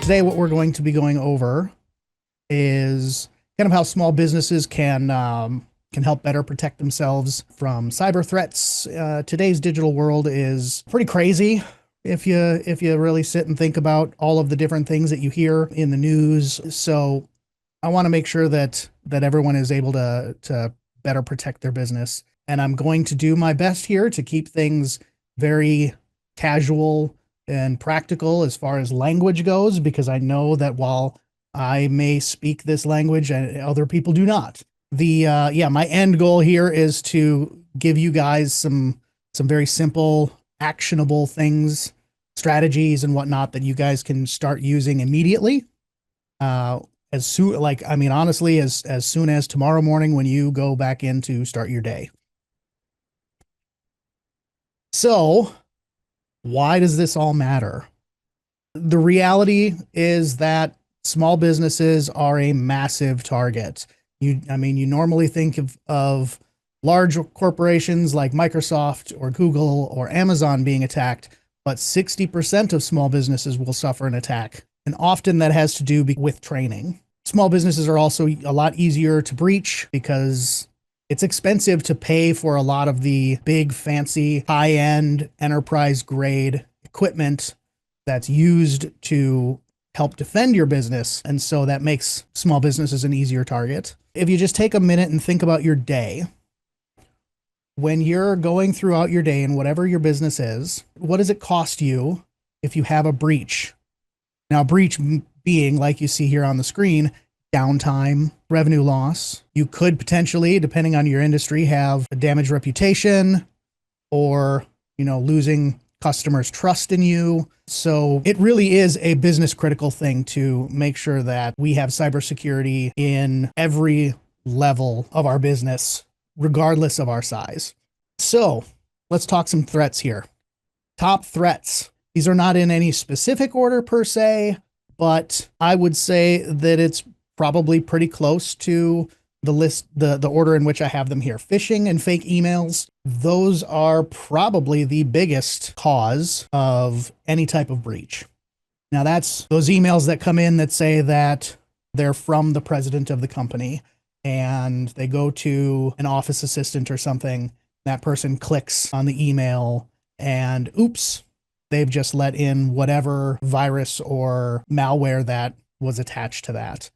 Today, what we're going to be going over is kind of how small businesses can help better protect themselves from cyber threats. Today's digital world is pretty crazy. If you really sit and think about all of the different things that you hear in the news. So I want to make sure that everyone is able to better protect their business. And I'm going to do my best here to keep things very casual and practical as far as language goes, because I know that while I may speak this language and other people do not. My end goal here is to give you guys some very simple, actionable things, strategies and whatnot that you guys can start using immediately. As soon, honestly, as soon as tomorrow morning when you go back in to start your day. So, why does this all matter? The reality is that small businesses are a massive target. You normally think of large corporations like Microsoft or Google or Amazon being attacked, but 60% of small businesses will suffer an attack. And often that has to do with training. Small businesses are also a lot easier to breach because it's expensive to pay for a lot of the big, fancy, high-end, enterprise-grade equipment that's used to help defend your business. And so that makes small businesses an easier target. If you just take a minute and think about your day, when you're going throughout your day and whatever your business is, what does it cost you if you have a breach? Now, breach being, like you see here on the screen, downtime, revenue loss. You could potentially, depending on your industry, have a damaged reputation or, losing customers' trust in you. So it really is a business critical thing to make sure that we have cybersecurity in every level of our business, regardless of our size. So let's talk some threats here. Top threats. These are not in any specific order per se, but I would say that it's probably pretty close to the list, the order in which I have them here. Phishing and fake emails. Those are probably the biggest cause of any type of breach. Now that's those emails that come in that say that they're from the president of the company and they go to an office assistant or something. That person clicks on the email and oops, they've just let in whatever virus or malware that was attached to that.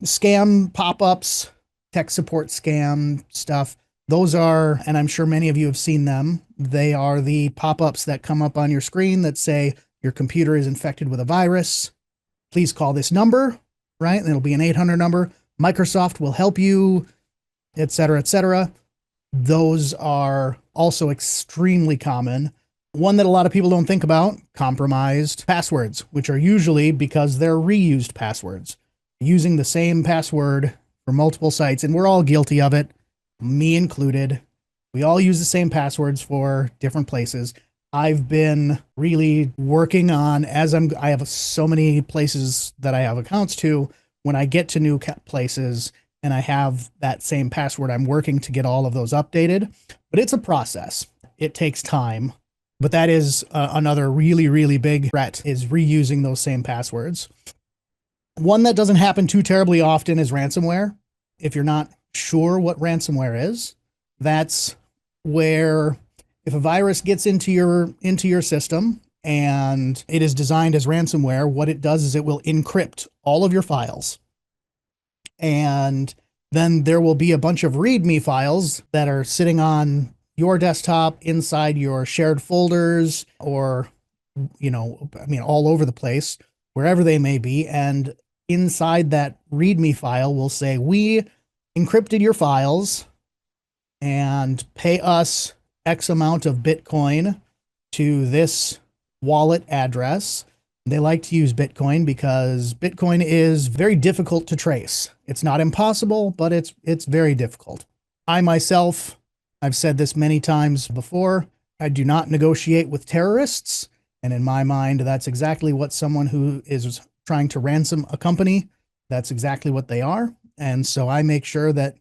Scam pop-ups, tech support scam stuff. Those are, and I'm sure many of you have seen them, they are the pop-ups that come up on your screen that say your computer is infected with a virus. Please call this number, right? And it'll be an 800 number. Microsoft will help you, etc., etc. Those are also extremely common. One that a lot of people don't think about, compromised passwords, which are usually because they're reused passwords. Using the same password for multiple sites, and we're all guilty of it, me included. We all use the same passwords for different places. I've been really working on, I have so many places that I have accounts to. When I get to new places and I have that same password, I'm working to get all of those updated, but it's a process. It takes time, but that is another really, really big threat, is reusing those same passwords. One that doesn't happen too terribly often is ransomware. If you're not sure what ransomware is, that's where if a virus gets into your system and it is designed as ransomware, what it does is it will encrypt all of your files. And then there will be a bunch of README files that are sitting on your desktop, inside your shared folders, or, all over the place, wherever they may be. And inside that README file will say, we encrypted your files and pay us X amount of Bitcoin to this wallet address. They like to use Bitcoin because Bitcoin is very difficult to trace. It's not impossible, but it's very difficult. I myself, I've said this many times before, I do not negotiate with terrorists. And in my mind, that's exactly what someone who is trying to ransom a company, that's exactly what they are. And so I make sure that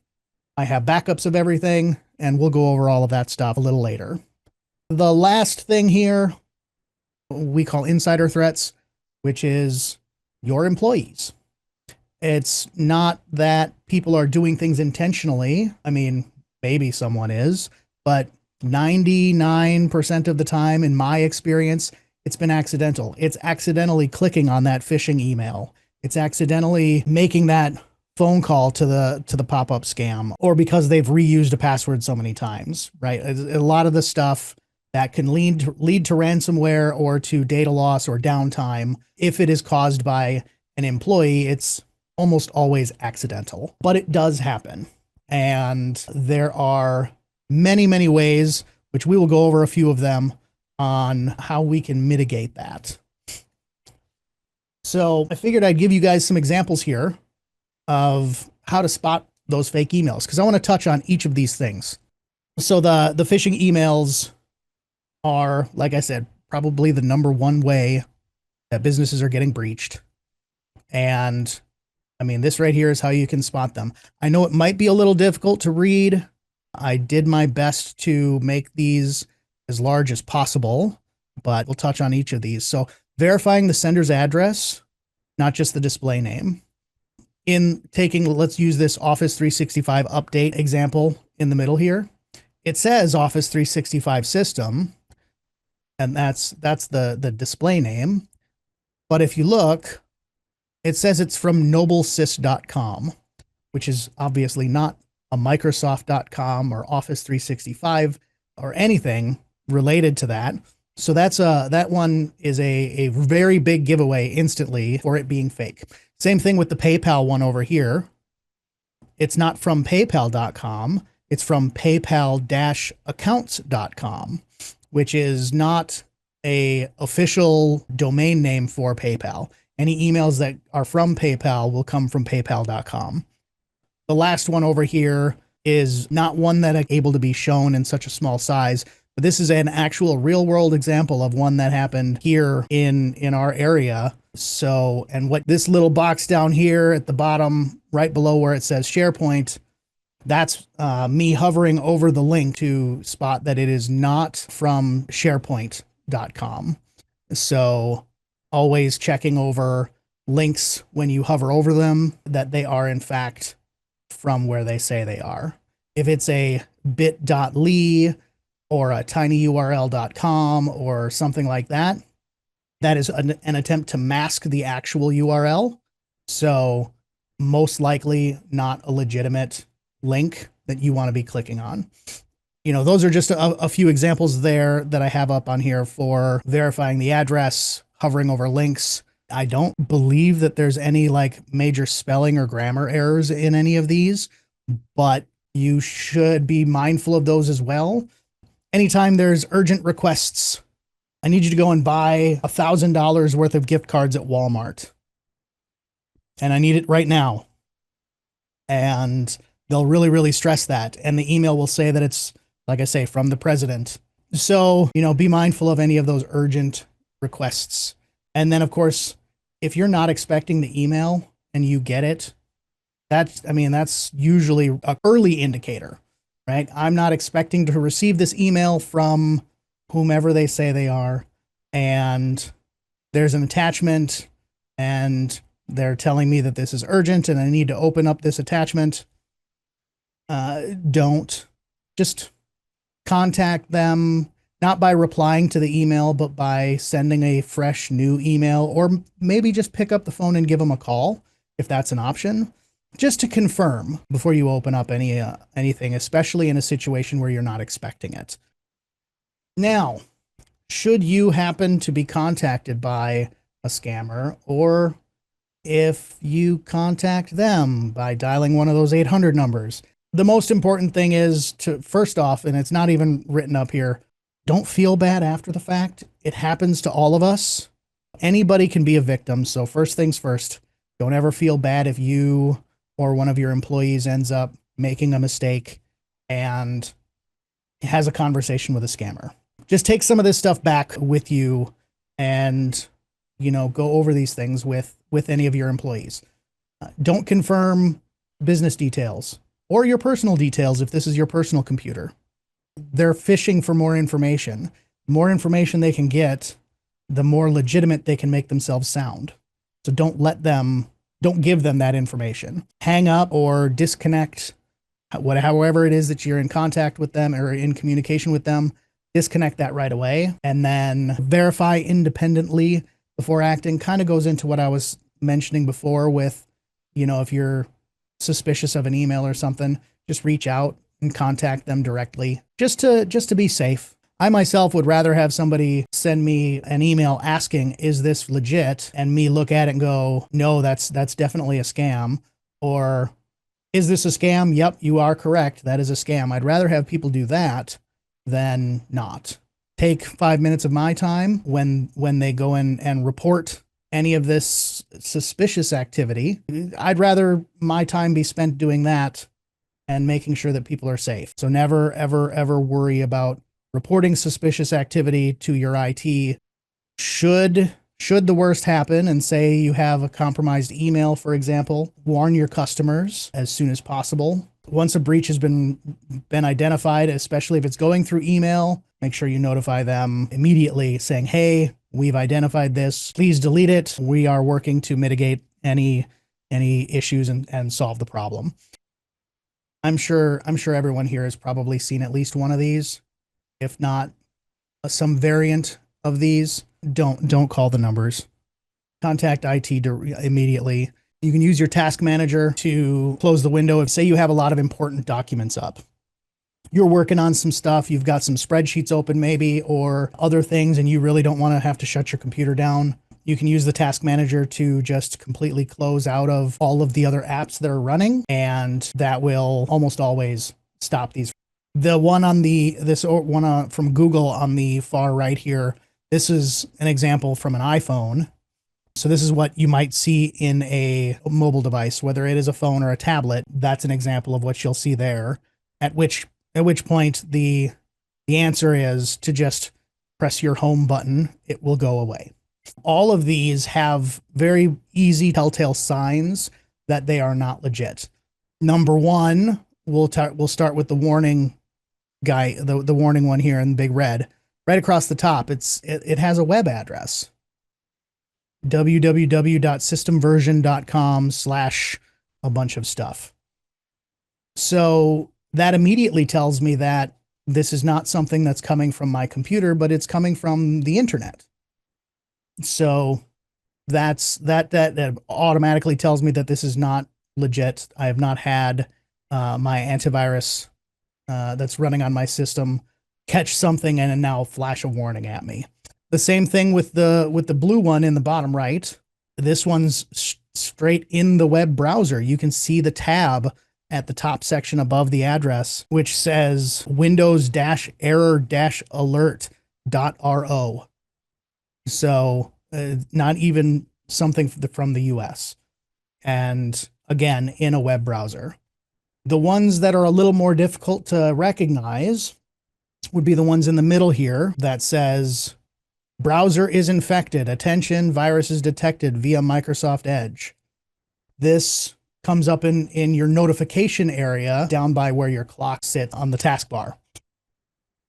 I have backups of everything, and we'll go over all of that stuff a little later. The last thing here we call insider threats, which is your employees. It's not that people are doing things intentionally. I mean, maybe someone is, but 99% of the time, in my experience, it's been accidental. It's accidentally clicking on that phishing email. It's accidentally making that phone call to the pop-up scam, or because they've reused a password so many times, right? A lot of the stuff that can lead to ransomware or to data loss or downtime, if it is caused by an employee, it's almost always accidental, but it does happen. And there are many, many ways, which we will go over a few of them, on how we can mitigate that. So I figured I'd give you guys some examples here of how to spot those fake emails, because I want to touch on each of these things. So the phishing emails are, like I said, probably the number one way that businesses are getting breached. And I mean, this right here is how you can spot them. I know it might be a little difficult to read. I did my best to make these as large as possible, but we'll touch on each of these. So verifying the sender's address, not just the display name. Let's use this Office 365 update example in the middle here. It says Office 365 system, and that's the display name. But if you look, it says it's from noblesys.com, which is obviously not a Microsoft.com or Office 365 or anything related to that. So that one is a very big giveaway instantly for it being fake. Same thing with the PayPal one over here. It's not from paypal.com. It's from paypal-accounts.com, which is not a official domain name for PayPal. Any emails that are from PayPal will come from paypal.com. The last one over here is not one that is able to be shown in such a small size, but this is an actual real world example of one that happened here in our area. So, and what this little box down here at the bottom, right below where it says SharePoint, that's me hovering over the link to spot that it is not from SharePoint.com. So always checking over links when you hover over them, that they are in fact from where they say they are. If it's a bit.ly or a tinyurl.com or something like that, that is an attempt to mask the actual URL. So most likely not a legitimate link that you want to be clicking on. You know, those are just a few examples there that I have up on here for verifying the address, hovering over links. I don't believe that there's any like major spelling or grammar errors in any of these, but you should be mindful of those as well. Anytime there's urgent requests, I need you to go and buy $1,000 worth of gift cards at Walmart, and I need it right now. And they'll really, really stress that. And the email will say that it's, like I say, from the president. So, you know, be mindful of any of those urgent requests. And then, of course, if you're not expecting the email and you get it, that's usually an early indicator, right? I'm not expecting to receive this email from whomever they say they are, and there's an attachment, and they're telling me that this is urgent and I need to open up this attachment. Don't. Just contact them, not by replying to the email, but by sending a fresh new email, or maybe just pick up the phone and give them a call if that's an option, just to confirm before you open up anything, especially in a situation where you're not expecting it. Now, should you happen to be contacted by a scammer, or if you contact them by dialing one of those 800 numbers, the most important thing is to, first off, and it's not even written up here, don't feel bad after the fact. It happens to all of us. Anybody can be a victim. So first things first, don't ever feel bad if you or one of your employees ends up making a mistake and has a conversation with a scammer. Just take some of this stuff back with you and, you know, go over these things with any of your employees. Don't confirm business details or your personal details if this is your personal computer. They're fishing for more information. The more information they can get, the more legitimate they can make themselves sound. So don't give them that information. Hang up or disconnect, however it is that you're in contact with them or in communication with them, disconnect that right away and then verify independently before acting. Kind of goes into what I was mentioning before with, if you're suspicious of an email or something, just reach out and contact them directly just to be safe. I myself would rather have somebody send me an email asking, is this legit? And me look at it and go, no, that's definitely a scam. Or is this a scam? Yep, you are correct. That is a scam. I'd rather have people do that than not. Take 5 minutes of my time when they go in and report any of this suspicious activity. I'd rather my time be spent doing that and making sure that people are safe. So never, ever, ever worry about reporting suspicious activity to your IT. Should the worst happen and say you have a compromised email, for example, warn your customers as soon as possible. Once a breach has been identified, especially if it's going through email, make sure you notify them immediately saying, hey, we've identified this. Please delete it. We are working to mitigate any issues and solve the problem. I'm sure everyone here has probably seen at least one of these, if not some variant of these. Don't call the numbers. Contact IT immediately. You can use your task manager to close the window. If say you have a lot of important documents up, you're working on some stuff, you've got some spreadsheets open maybe, or other things, and you really don't want to have to shut your computer down. You can use the task manager to just completely close out of all of the other apps that are running, and that will almost always stop these. The one on from Google on the far right here, this is an example from an iPhone. So this is what you might see in a mobile device, whether it is a phone or a tablet. That's an example of what you'll see there. At which point the answer is to just press your home button. It will go away. All of these have very easy telltale signs that they are not legit. Number one, we'll start with the warning guy, the warning one here in big red. Right across the top, it has a web address. www.systemversion.com / a bunch of stuff. So that immediately tells me that this is not something that's coming from my computer, but it's coming from the internet. So that automatically tells me that this is not legit. I have not had my antivirus that's running on my system catch something and now flash a warning at me. The same thing with the blue one in the bottom right. This one's straight in the web browser. You can see the tab at the top section above the address, which says windows-error-alert.ro. So not even something from the US. And again, in a web browser. The ones that are a little more difficult to recognize would be the ones in the middle here that says browser is infected. Attention, virus is detected via Microsoft Edge. This comes up in your notification area down by where your clock sits on the taskbar.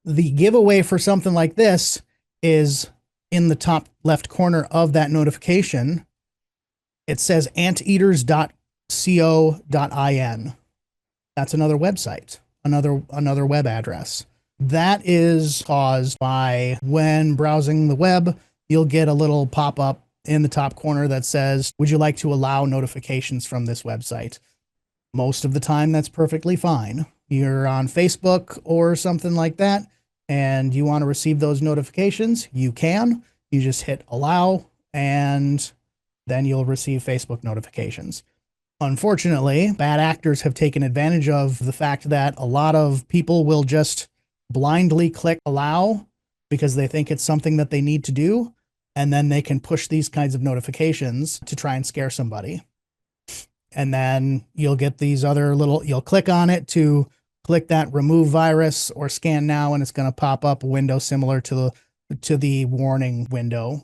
The giveaway for something like this is in the top left corner of that notification. It says anteaters.co.in. That's another website, another web address. That is caused by when browsing the web, you'll get a little pop-up in the top corner that says, would you like to allow notifications from this website? Most of the time, that's perfectly fine. You're on Facebook or something like that, and you want to receive those notifications, you can. You just hit allow, and then you'll receive Facebook notifications. Unfortunately, bad actors have taken advantage of the fact that a lot of people will just blindly click allow because they think it's something that they need to do, and then they can push these kinds of notifications to try and scare somebody. And then you'll get these other you'll click on it to click that remove virus or scan now, and it's going to pop up a window similar to the warning window.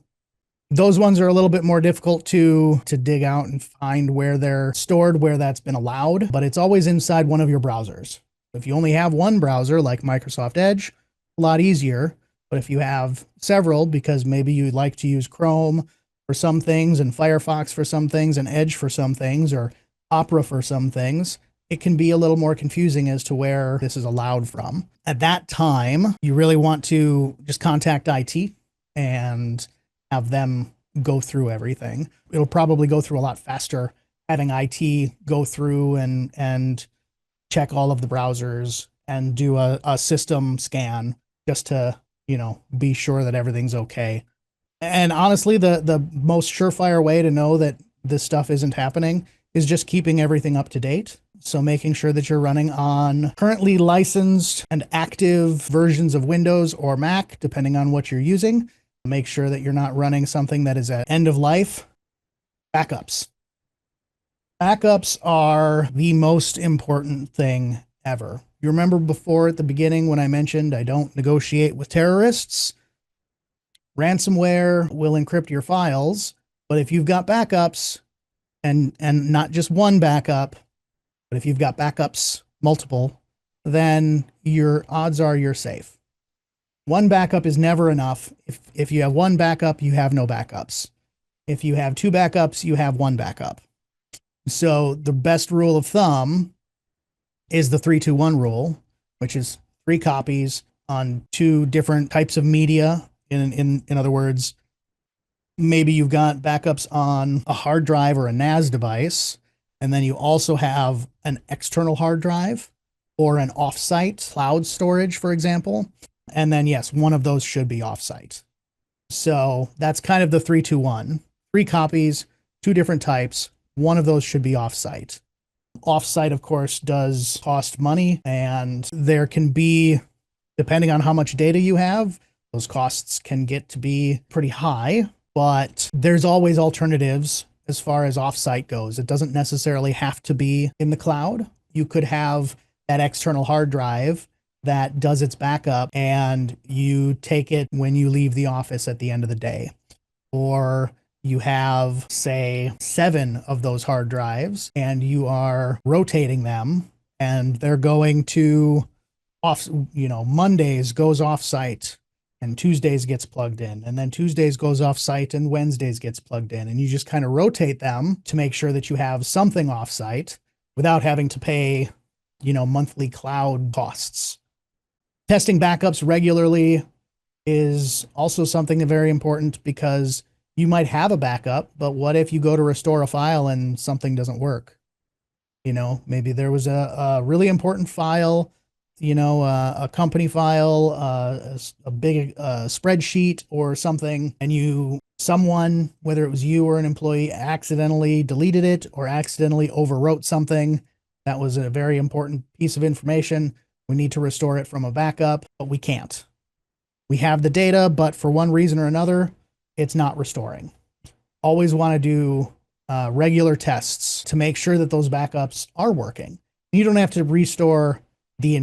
Those ones are a little bit more difficult to dig out and find where they're stored, where that's been allowed, but it's always inside one of your browsers. If you only have one browser like Microsoft Edge, a lot easier. But if you have several, because maybe you like to use Chrome for some things and Firefox for some things and Edge for some things or Opera for some things, it can be a little more confusing as to where this is allowed from. At that time, you really want to just contact IT and have them go through everything. It'll probably go through a lot faster having IT go through and check all of the browsers and do a system scan just to, be sure that everything's okay. And honestly, the most surefire way to know that this stuff isn't happening is just keeping everything up to date. So making sure that you're running on currently licensed and active versions of Windows or Mac, depending on what you're using. Make sure that you're not running something that is at end of life. Backups. Backups are the most important thing ever. You remember before at the beginning when I mentioned I don't negotiate with terrorists? Ransomware will encrypt your files, but if you've got backups, and not just one backup, but if you've got backups, multiple, then your odds are you're safe. One backup is never enough. If you have one backup, you have no backups. If you have two backups, you have one backup. So the best rule of thumb is the 3-2-1 rule, which is 3 copies on 2 different types of media. In other words, maybe you've got backups on a hard drive or a NAS device, and then you also have an external hard drive or an offsite cloud storage, for example. And then, yes, one of those should be offsite. So that's kind of the 3-2-1. 3 copies, 2 different types. One of those should be offsite. Offsite, of course, does cost money, and there can be, depending on how much data you have, those costs can get to be pretty high, but there's always alternatives as far as offsite goes. It doesn't necessarily have to be in the cloud. You could have that external hard drive that does its backup and you take it when you leave the office at the end of the day. Or you have, say, 7 of those hard drives and you are rotating them and they're going to Mondays goes off site and Tuesdays gets plugged in, and then Tuesdays goes off site and Wednesdays gets plugged in. And you just kind of rotate them to make sure that you have something off site without having to pay, monthly cloud costs. Testing backups regularly is also something very important because you might have a backup, but what if you go to restore a file and something doesn't work? Maybe there was a really important file, a company file, a big spreadsheet or something, and someone, whether it was you or an employee, accidentally deleted it or accidentally overwrote something. That was a very important piece of information. We need to restore it from a backup, but we can't. We have the data, but for one reason or another, it's not restoring. Always want to do regular tests to make sure that those backups are working. You don't have to restore the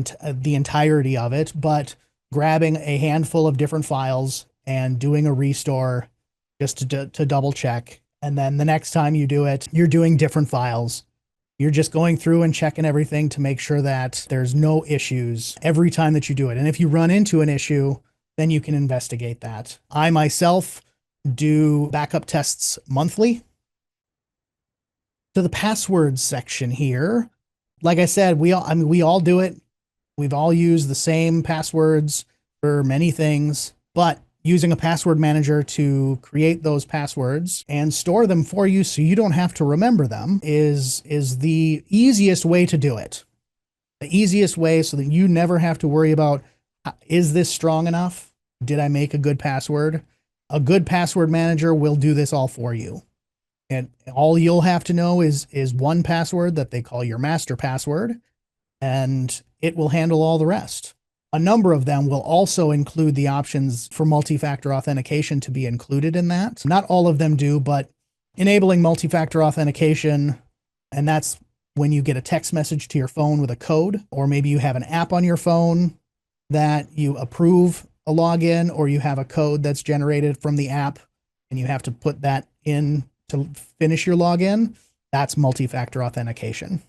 entirety of it, but grabbing a handful of different files and doing a restore just to double check. And then the next time you do it, you're doing different files. You're just going through and checking everything to make sure that there's no issues every time that you do it. And if you run into an issue, then you can investigate that. I myself do backup tests monthly. To the passwords section here, like I said, we all do it. We've all used the same passwords for many things, but using a password manager to create those passwords and store them for you so you don't have to remember them is the easiest way to do it. The easiest way so that you never have to worry about, is this strong enough? Did I make a good password? A good password manager will do this all for you. And all you'll have to know is one password that they call your master password, and it will handle all the rest. A number of them will also include the options for multi-factor authentication to be included in that. Not all of them do, but enabling multi-factor authentication, and that's when you get a text message to your phone with a code, or maybe you have an app on your phone that you approve a login, or you have a code that's generated from the app and you have to put that in to finish your login. That's multi-factor authentication.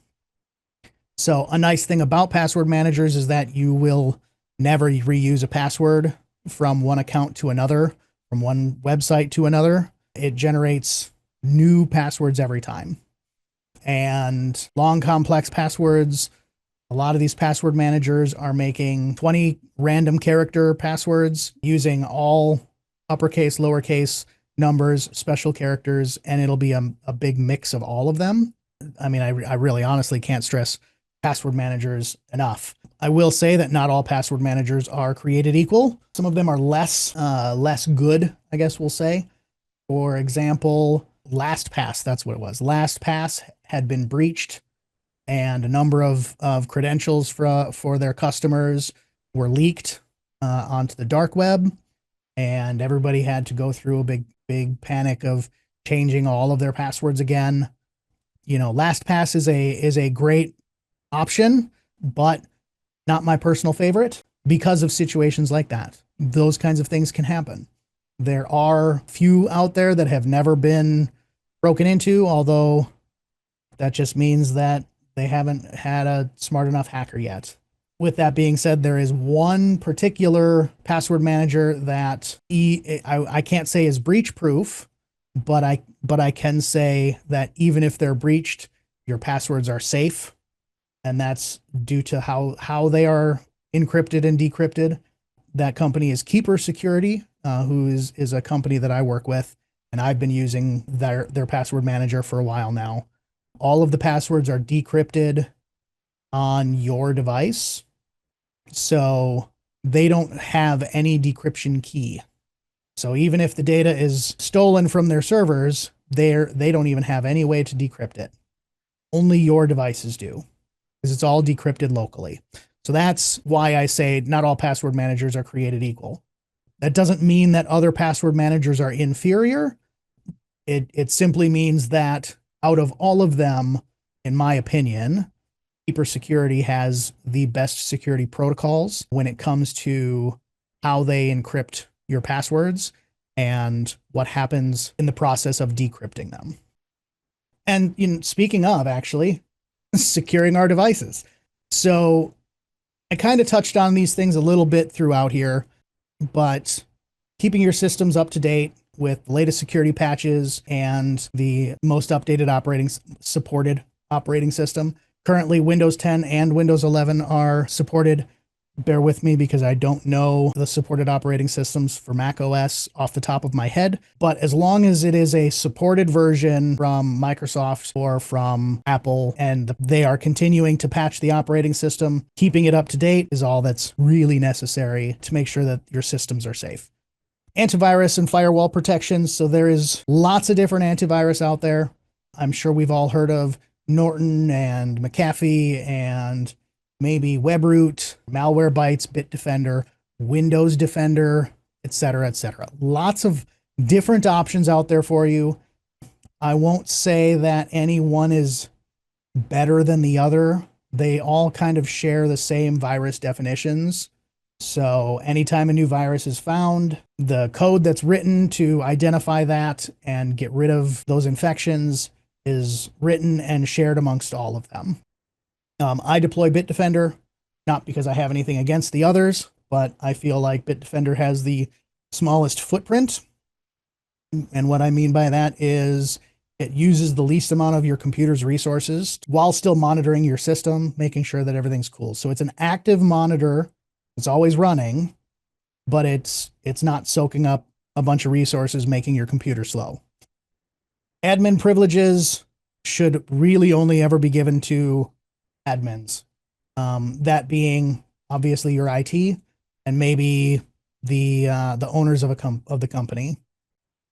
So a nice thing about password managers is that you will never reuse a password from one account to another, from one website to another. it generates new passwords every time. And long, complex passwords, a lot of these password managers are making 20 random character passwords using all uppercase, lowercase numbers, special characters, and it'll be a big mix of all of them. I mean, I really honestly can't stress password managers enough. I will say that not all password managers are created equal. Some of them are less good, I guess we'll say. For example, LastPass, that's what it was. LastPass had been breached, and a number of credentials for their customers were leaked onto the dark web, and everybody had to go through a big panic of changing all of their passwords again. You know, LastPass is a great option, but not my personal favorite because of situations like that. Those kinds of things can happen. There are few out there that have never been broken into, although that just means that they haven't had a smart enough hacker yet. With that being said, there is one particular password manager that I can't say is breach proof, but I can say that even if they're breached, your passwords are safe, and that's due to how they are encrypted and decrypted. That company is Cybersecurity, who is a company that I work with, and I've been using their password manager for a while now. All of the passwords are decrypted on your device, so they don't have any decryption key. So even if the data is stolen from their servers, they don't even have any way to decrypt it. Only your devices do, because it's all decrypted locally. So that's why I say not all password managers are created equal. That doesn't mean that other password managers are inferior. It simply means that out of all of them, in my opinion, Cybersecurity has the best security protocols when it comes to how they encrypt your passwords and what happens in the process of decrypting them. And speaking of, actually, securing our devices. So I kind of touched on these things a little bit throughout here, but keeping your systems up to date with the latest security patches and the most updated supported operating system. Currently, Windows 10 and Windows 11 are supported. Bear with me because I don't know the supported operating systems for Mac OS off the top of my head. But as long as it is a supported version from Microsoft or from Apple, and they are continuing to patch the operating system, keeping it up to date is all that's really necessary to make sure that your systems are safe. Antivirus and firewall protections. So there is lots of different antivirus out there. I'm sure we've all heard of Norton and McAfee and maybe WebRoot, Malwarebytes, Bitdefender, Windows Defender, etc., etc. Lots of different options out there for you. I won't say that any one is better than the other. They all kind of share the same virus definitions. So anytime a new virus is found, the code that's written to identify that and get rid of those infections is written and shared amongst all of them. I deploy Bitdefender, not because I have anything against the others, but I feel like Bitdefender has the smallest footprint. And what I mean by that is it uses the least amount of your computer's resources while still monitoring your system, making sure that everything's cool. So it's an active monitor. It's always running, but it's not soaking up a bunch of resources, making your computer slow. Admin privileges should really only ever be given to admins. That being obviously your IT and maybe the owners of the company.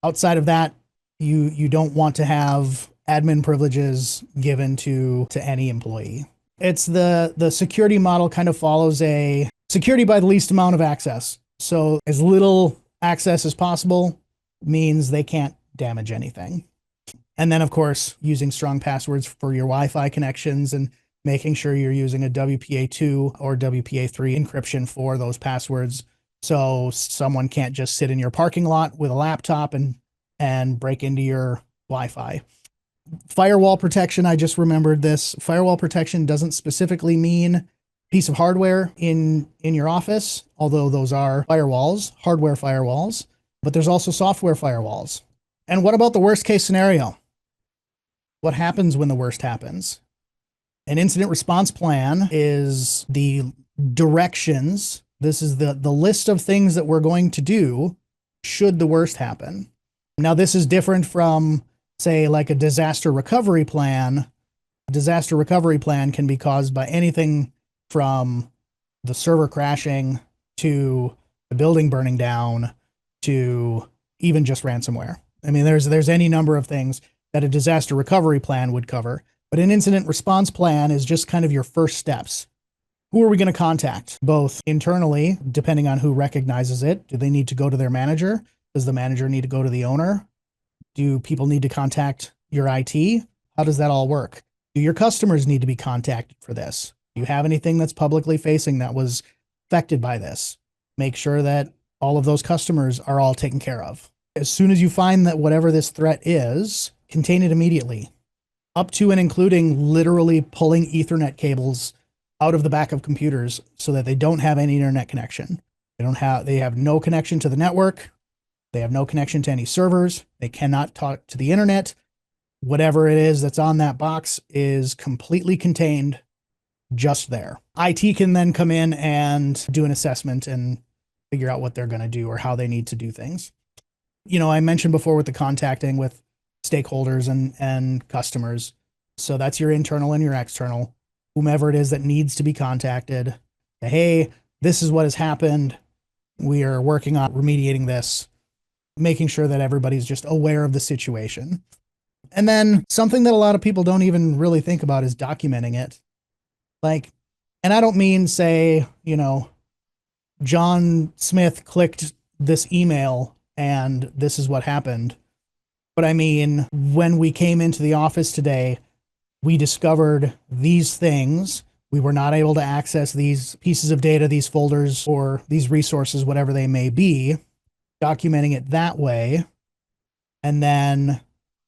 Outside of that, you don't want to have admin privileges given to any employee. It's the security model kind of follows a security by the least amount of access. So as little access as possible means they can't damage anything. And then, of course, using strong passwords for your Wi-Fi connections and making sure you're using a WPA2 or WPA3 encryption for those passwords, so someone can't just sit in your parking lot with a laptop and break into your Wi-Fi. Firewall protection, I just remembered this. Firewall protection doesn't specifically mean piece of hardware in your office, although those are firewalls, hardware firewalls, but there's also software firewalls. And what about the worst case scenario? What happens when the worst happens? An incident response plan is the directions. This is the list of things that we're going to do should the worst happen. Now, this is different from, say, like a disaster recovery plan. A disaster recovery plan can be caused by anything from the server crashing to the building burning down to even just ransomware. I mean, there's any number of things that a disaster recovery plan would cover. But an incident response plan is just kind of your first steps. Who are we going to contact? Both internally, depending on who recognizes it. Do they need to go to their manager? Does the manager need to go to the owner? Do people need to contact your IT? How does that all work? Do your customers need to be contacted for this? Do you have anything that's publicly facing that was affected by this? Make sure that all of those customers are all taken care of. As soon as you find that whatever this threat is, contain it immediately. Up to and including literally pulling Ethernet cables out of the back of computers so that they don't have any internet connection. They have no connection to the network. They have no connection to any servers. They cannot talk to the internet. Whatever it is that's on that box is completely contained just there. IT can then come in and do an assessment and figure out what they're going to do or how they need to do things. You know, I mentioned before with the contacting with stakeholders and customers. So that's your internal and your external, whomever it is that needs to be contacted. Hey, this is what has happened. We are working on remediating this, making sure that everybody's just aware of the situation. And then something that a lot of people don't even really think about is documenting it. Like, and I don't mean say, you know, John Smith clicked this email and this is what happened. But I mean, when we came into the office today, we discovered these things. We were not able to access these pieces of data, these folders, or these resources, whatever they may be, documenting it that way. And then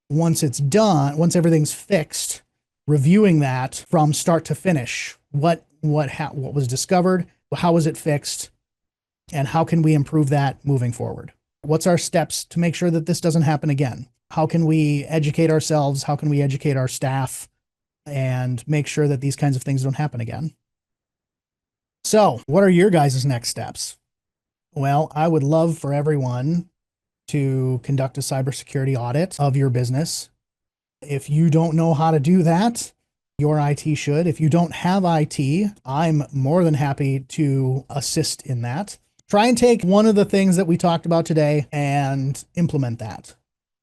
once it's done, once everything's fixed, reviewing that from start to finish. What was discovered? How was it fixed? And how can we improve that moving forward? What's our steps to make sure that this doesn't happen again? How can we educate ourselves? How can we educate our staff and make sure that these kinds of things don't happen again? So, what are your guys' next steps? Well, I would love for everyone to conduct a cybersecurity audit of your business. If you don't know how to do that, your IT should. If you don't have IT, I'm more than happy to assist in that. Try and take one of the things that we talked about today and implement that.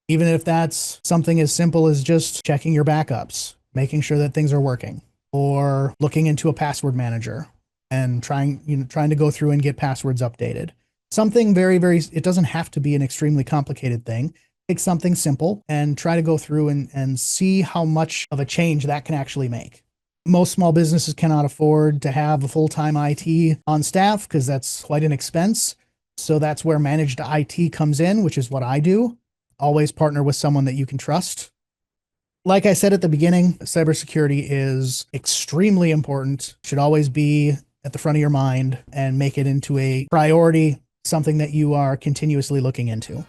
Even if that's something as simple as just checking your backups, making sure that things are working, or looking into a password manager and trying to go through and get passwords updated. Something very, it doesn't have to be an extremely complicated thing. Take something simple and try to go through and see how much of a change that can actually make. Most small businesses cannot afford to have a full-time IT on staff because that's quite an expense. So that's where managed IT comes in, which is what I do. Always partner with someone that you can trust. Like I said at the beginning, cybersecurity is extremely important, should always be at the front of your mind and make it into a priority, something that you are continuously looking into.